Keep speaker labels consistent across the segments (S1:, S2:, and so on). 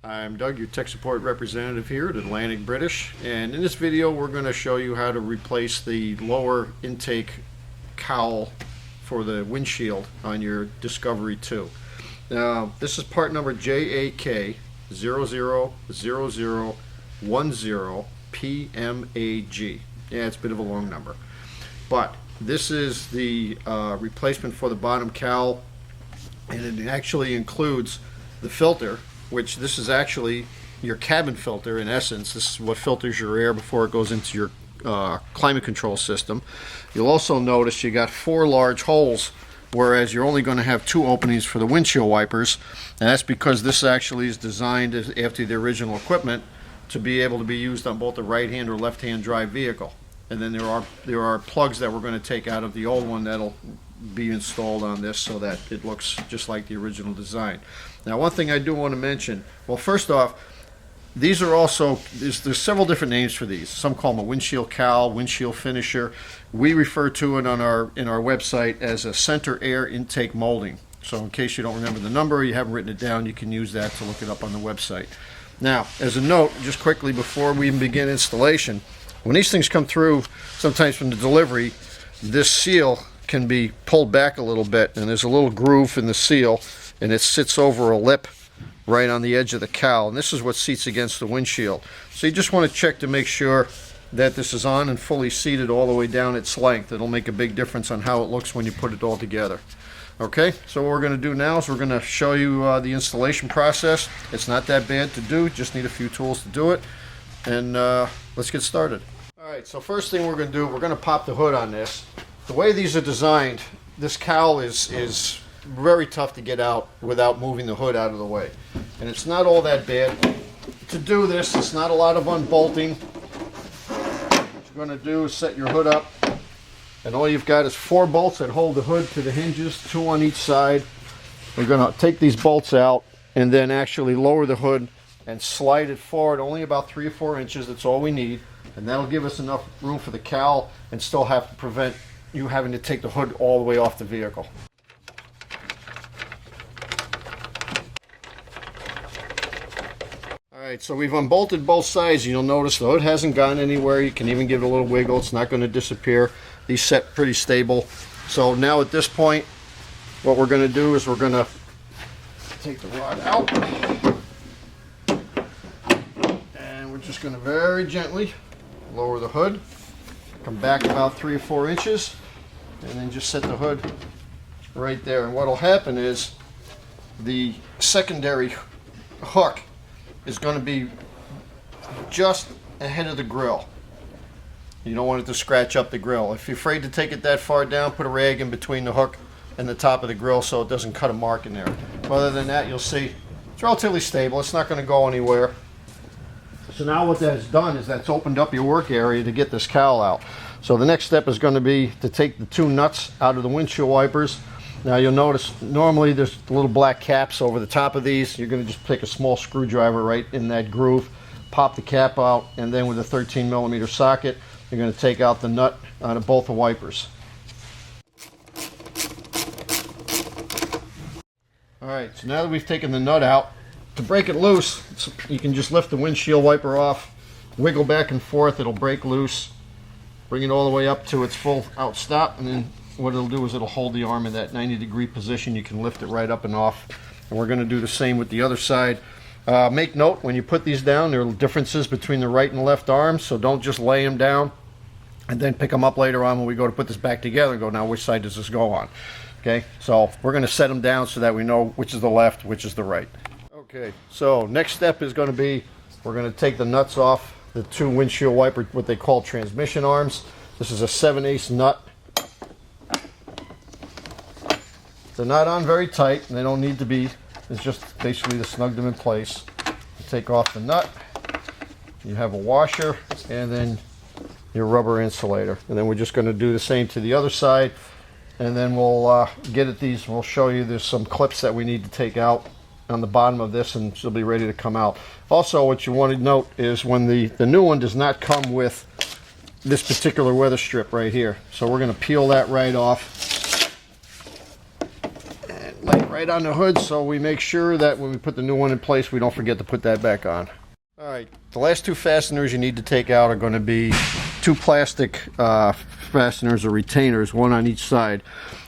S1: I'm Doug, your tech support representative here at Atlantic British, and in this video we're going to show you how to replace the lower intake cowl for the windshield on your Discovery 2. Now this is part number JAK 000010PMAG. Yeah, it's a bit of a long number, but this is the replacement for the bottom cowl, and it actually includes the filter, which this is actually your cabin filter. In essence, this is what filters your air before it goes into your climate control system. You'll also notice you got 4 large holes, whereas you're only going to have 2 openings for the windshield wipers, and that's because this actually is designed after the original equipment to be able to be used on both the right hand or left hand drive vehicle. And then there are plugs that we're going to take out of the old one that'll be installed on this so that it looks just like the original design. Now, one thing I do want to mention, well, first off, these are also, there's several different names for these. Some call them a windshield cowl, windshield finisher. We refer to it in our website as a Center Air Intake Moulding. So in case you don't remember the number or you haven't written it down, you can use that to look it up on the website. Now, as a note, just quickly before we even begin installation, when these things come through, sometimes from the delivery, this seal can be pulled back a little bit, and there's a little groove in the seal, and it sits over a lip right on the edge of the cowl, and this is what seats against the windshield. So you just want to check to make sure that this is on and fully seated all the way down its length. It'll make a big difference on how it looks when you put it all together. Okay, so what we're going to do now is we're going to show you the installation process. It's not that bad to do, just need a few tools to do it, and let's get started. Alright, so first thing we're going to do, we're going to pop the hood on this. The way these are designed, this cowl is very tough to get out without moving the hood out of the way. And it's not all that bad. To do this, it's not a lot of unbolting. What you're going to do is set your hood up, and all you've got is 4 bolts that hold the hood to the hinges, 2 on each side. We're going to take these bolts out and then actually lower the hood and slide it forward only about 3 or 4 inches. That's all we need, and that'll give us enough room for the cowl and still have to prevent you having to take the hood all the way off the vehicle. Alright, so we've unbolted both sides. You'll notice the hood hasn't gone anywhere. You can even give it a little wiggle. It's not going to disappear. These set pretty stable. So now at this point, what we're going to do is we're going to take the rod out, and we're just going to very gently lower the hood, come back about 3 or 4 inches, and then just set the hood right there. And what will happen is the secondary hook is going to be just ahead of the grill. You don't want it to scratch up the grill. If you're afraid to take it that far down, put a rag in between the hook and the top of the grill so it doesn't cut a mark in there. Other than that, you'll see it's relatively stable. It's not going to go anywhere. So now what that's done is that's opened up your work area to get this cowl out. So the next step is going to be to take the 2 nuts out of the windshield wipers. Now you'll notice normally there's little black caps over the top of these. You're going to just take a small screwdriver right in that groove, pop the cap out, and then with a 13mm socket you're going to take out the nut out of both the wipers. Alright, so now that we've taken the nut out, to break it loose, you can just lift the windshield wiper off, wiggle back and forth, it'll break loose, bring it all the way up to its full out stop, and then what it'll do is it'll hold the arm in that 90-degree position. You can lift it right up and off, and we're going to do the same with the other side. Make note, when you put these down, there are differences between the right and left arms, so don't just lay them down and then pick them up later on when we go to put this back together and go, now which side does this go on? Okay, so we're going to set them down so that we know which is the left, which is the right. Okay, so next step is going to be, we're going to take the nuts off the 2 windshield wiper, what they call transmission arms. This is a 7/8 nut. They're not on very tight, and they don't need to be. It's just basically to snug them in place. You take off the nut, you have a washer, and then your rubber insulator. And then we're just going to do the same to the other side, and then we'll get at these. We'll show you there's some clips that we need to take out on the bottom of this, and she'll be ready to come out. Also, what you want to note is when the new one does not come with this particular weather strip right here. So we're going to peel that right off and lay it right on the hood so we make sure that when we put the new one in place, we don't forget to put that back on. All right, the last two fasteners you need to take out are going to be two plastic fasteners or retainers, one on each side.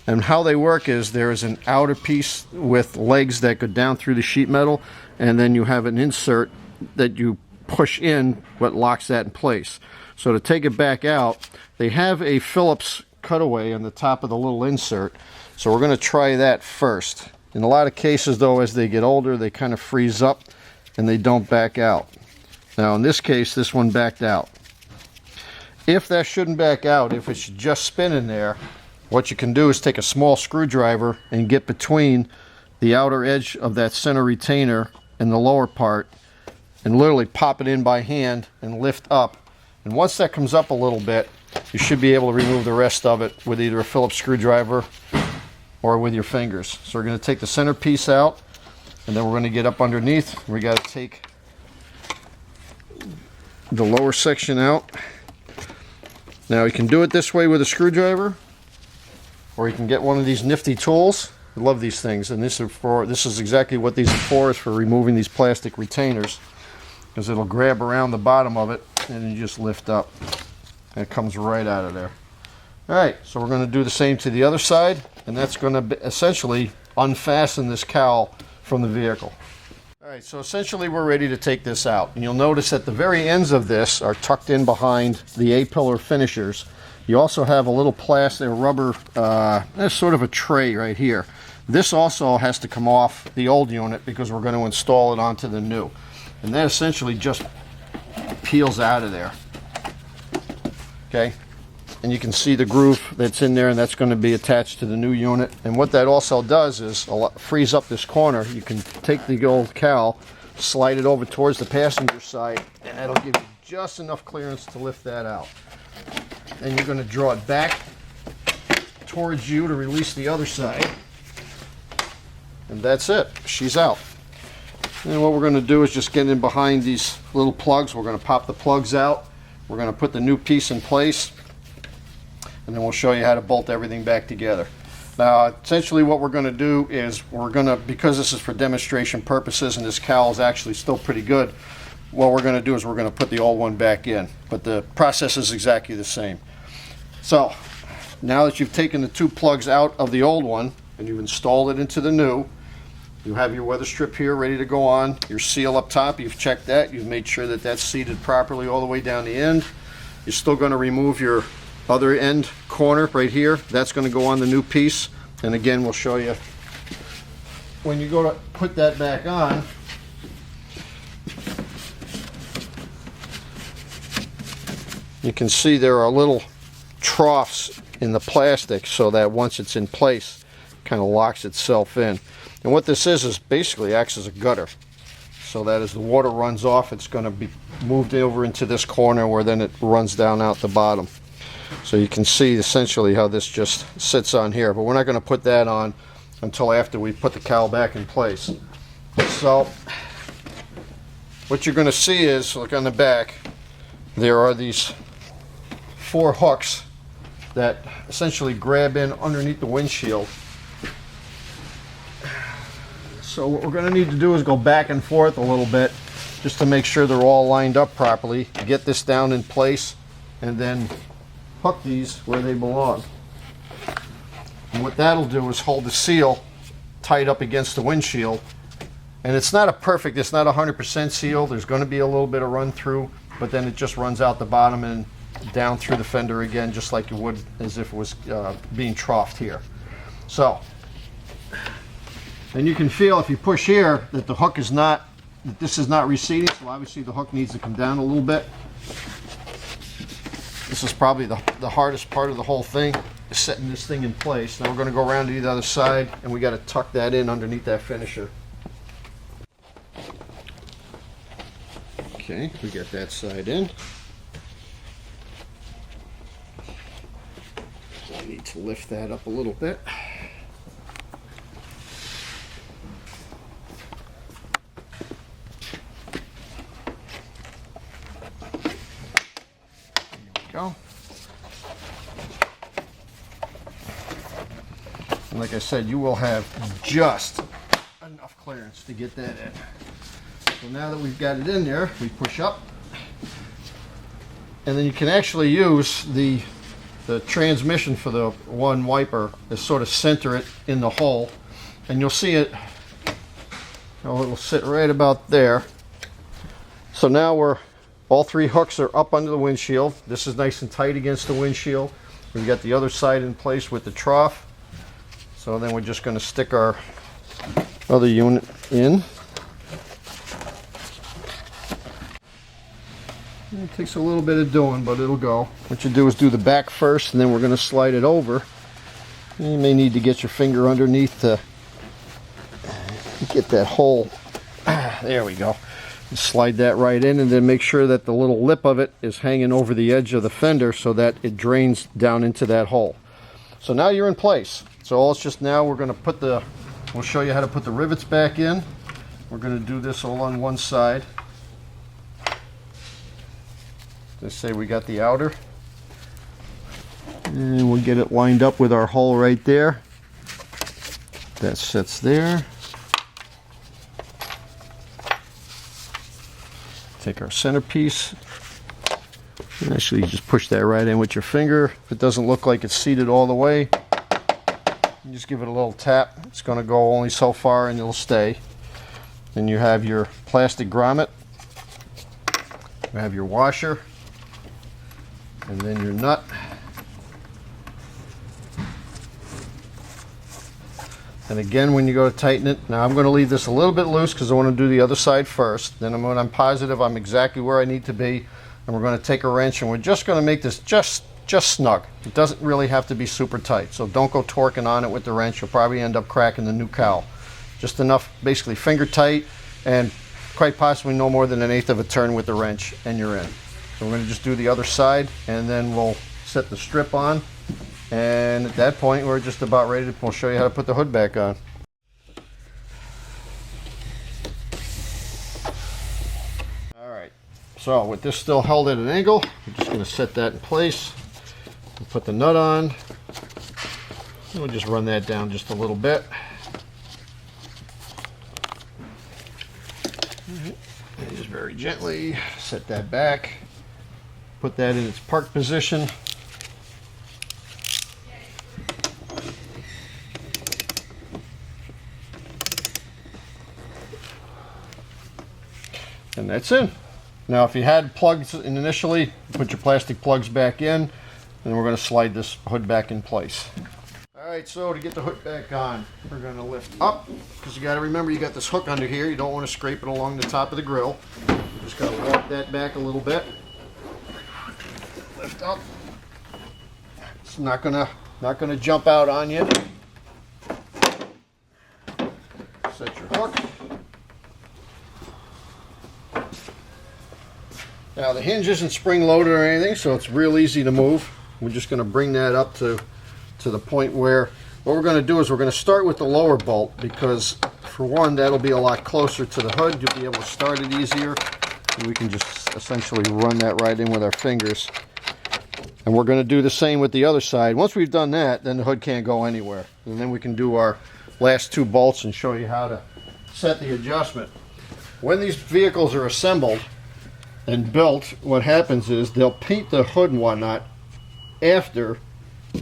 S1: And how they work is there is an outer piece with legs that go down through the sheet metal, and then you have an insert that you push in what locks that in place. So to take it back out, they have a Phillips cutaway on the top of the little insert. So we're going to try that first. In a lot of cases though, as they get older, they kind of freeze up and they don't back out. Now in this case, this one backed out. If that shouldn't back out, if it's just spinning there, what you can do is take a small screwdriver and get between the outer edge of that center retainer and the lower part and literally pop it in by hand and lift up. And once that comes up a little bit, you should be able to remove the rest of it with either a Phillips screwdriver or with your fingers. So we're going to take the center piece out, and then we're going to get up underneath. We got to take the lower section out. Now you can do it this way with a screwdriver, or you can get one of these nifty tools. I love these things, and this is exactly what these are for, is for removing these plastic retainers, because it'll grab around the bottom of it and you just lift up and it comes right out of there. Alright, so we're going to do the same to the other side, and that's going to essentially unfasten this cowl from the vehicle. Alright, so essentially we're ready to take this out, and you'll notice that the very ends of this are tucked in behind the A-pillar finishers. You also have a little plastic rubber, there's sort of a tray right here. This also has to come off the old unit because we're going to install it onto the new. And that essentially just peels out of there. Okay, and you can see the groove that's in there, and that's going to be attached to the new unit. And what that also does is frees up this corner. You can take the old cowl, slide it over towards the passenger side, and that'll give you just enough clearance to lift that out. And you're going to draw it back towards you to release the other side. And that's it. She's out. And what we're going to do is just get in behind these little plugs. We're going to pop the plugs out. We're going to put the new piece in place. And then we'll show you how to bolt everything back together. Now, essentially what we're going to do is we're going to, because this is for demonstration purposes and this cowl is actually still pretty good, what we're going to do is we're going to put the old one back in. But the process is exactly the same. So, now that you've taken the two plugs out of the old one and you've installed it into the new, you have your weather strip here ready to go on, your seal up top, you've checked that, you've made sure that that's seated properly all the way down the end. You're still going to remove your other end corner right here. That's going to go on the new piece. And again, we'll show you when you go to put that back on. You can see there are little troughs in the plastic so that once it's in place, it kind of locks itself in. And what this is basically acts as a gutter, so that as the water runs off, it's going to be moved over into this corner where then it runs down out the bottom. So you can see essentially how this just sits on here, but we're not going to put that on until after we put the cowl back in place. So what you're going to see is, look on the back, there are these 4 hooks that essentially grab in underneath the windshield. So what we're going to need to do is go back and forth a little bit just to make sure they're all lined up properly, get this down in place, and then hook these where they belong. And what that'll do is hold the seal tight up against the windshield. And it's not a 100% seal. There's going to be a little bit of run through, but then it just runs out the bottom and down through the fender again, just like you would as if it was being troughed here. So, and you can feel if you push here that the hook is not, that this is not receding, so obviously the hook needs to come down a little bit. This is probably the hardest part of the whole thing, is setting this thing in place. Now we're going to go around to the other side, and we got to tuck that in underneath that finisher. Okay, we get that side in. I need to lift that up a little bit. Go. And like I said, you will have just enough clearance to get that in. So now that we've got it in there, we push up. And then you can actually use the transmission for the one wiper to sort of center it in the hole. And you'll see it, it'll sit right about there. So now all three hooks are up under the windshield. This is nice and tight against the windshield. We've got the other side in place with the trough. So then we're just going to stick our other unit in. It takes a little bit of doing, but it'll go. What you do is do the back first, and then we're going to slide it over. You may need to get your finger underneath to get that hole. There we go. Slide that right in, and then make sure that the little lip of it is hanging over the edge of the fender so that it drains down into that hole. So now you're in place. So all it's just now we're going to we'll show you how to put the rivets back in. We're going to do this all on one side. Let's say we got the outer, and we'll get it lined up with our hole right there. That sits there. Take our centerpiece, and actually you just push that right in with your finger. If it doesn't look like it's seated all the way, you just give it a little tap. It's going to go only so far and it'll stay. Then you have your plastic grommet, you have your washer, and then your nut. And again, when you go to tighten it, now I'm going to leave this a little bit loose because I want to do the other side first. Then when I'm positive I'm exactly where I need to be, and we're going to take a wrench and we're just going to make this just snug. It doesn't really have to be super tight, so don't go torquing on it with the wrench. You'll probably end up cracking the new cowl. Just enough, basically finger tight, and quite possibly no more than 1/8 of a turn with the wrench, and you're in. So we're going to just do the other side, and then we'll set the strip on, and at that point we're just about ready to, we'll show you how to put the hood back on. Alright, so with this still held at an angle, we're just going to set that in place, and put the nut on, and we'll just run that down just a little bit. And just very gently set that back. Put that in its park position. And that's in. Now if you had plugs in initially, put your plastic plugs back in, and we're going to slide this hood back in place. Alright, so to get the hood back on, we're going to lift up, because you got to remember you got this hook under here. You don't want to scrape it along the top of the grill. Just got to walk that back a little bit. Lift up. It's not gonna jump out on you. Set your hook. Now the hinge isn't spring loaded or anything, so it's real easy to move. We're just going to bring that up to the point where what we're going to do is we're going to start with the lower bolt, because for one, that'll be a lot closer to the hood. You'll be able to start it easier, and we can just essentially run that right in with our fingers. And we're going to do the same with the other side. Once we've done that, then the hood can't go anywhere. And then we can do our last two bolts and show you how to set the adjustment. When these vehicles are assembled and built, what happens is they'll paint the hood and whatnot after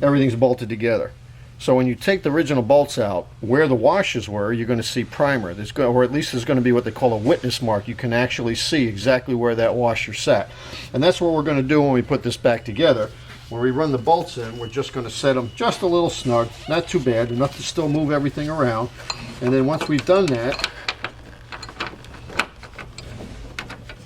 S1: everything's bolted together. So when you take the original bolts out, where the washers were, you're going to see primer. Or at least there's going to be what they call a witness mark. You can actually see exactly where that washer sat. And that's what we're going to do when we put this back together. When we run the bolts in, we're just going to set them just a little snug, not too bad, enough to still move everything around. And then once we've done that,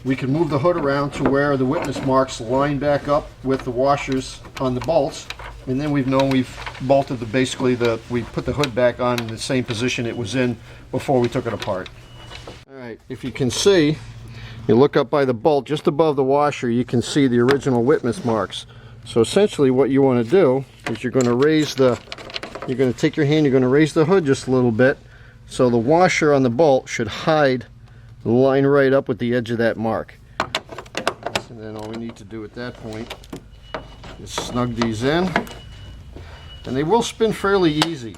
S1: we can move the hood around to where the witness marks line back up with the washers on the bolts. And then we've known we've bolted we put the hood back on in the same position it was in before we took it apart. Alright, if you can see, you look up by the bolt just above the washer, you can see the original witness marks. So essentially what you want to do is you're going to take your hand, you're going to raise the hood just a little bit, so the washer on the bolt should hide, line right up with the edge of that mark. And then all we need to do at that point is snug these in, and they will spin fairly easy.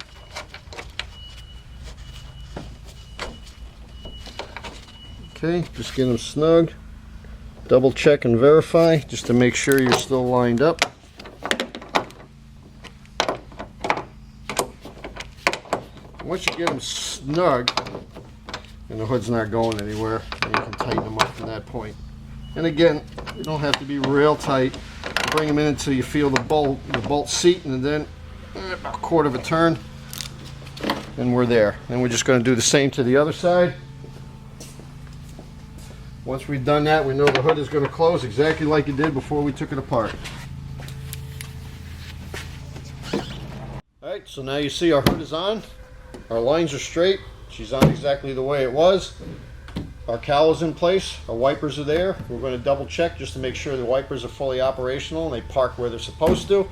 S1: Okay, just get them snug. Double check and verify just to make sure you're still lined up. Once you get them snug and the hood's not going anywhere, then you can tighten them up from that point. And again, you don't have to be real tight. Bring them in until you feel the bolt seat, and then about a quarter of a turn, and we're there. And we're just going to do the same to the other side. Once we've done that, we know the hood is going to close exactly like it did before we took it apart. Alright, so now you see our hood is on. Our lines are straight. She's on exactly the way it was. Our cowl is in place. Our wipers are there. We're going to double check just to make sure the wipers are fully operational and they park where they're supposed to.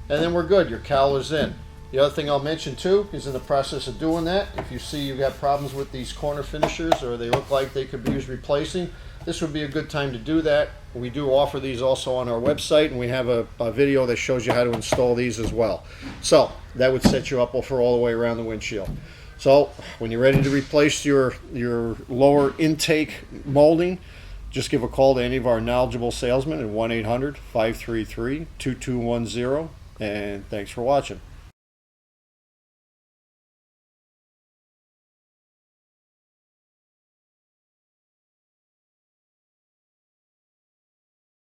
S1: And then we're good. Your cowl is in. The other thing I'll mention too is in the process of doing that, if you see you've got problems with these corner finishers or they look like they could be used replacing, this would be a good time to do that. We do offer these also on our website, and we have a video that shows you how to install these as well. So that would set you up for all the way around the windshield. So when you're ready to replace your lower intake molding, just give a call to any of our knowledgeable salesmen at 1-800-533-2210, and thanks for watching.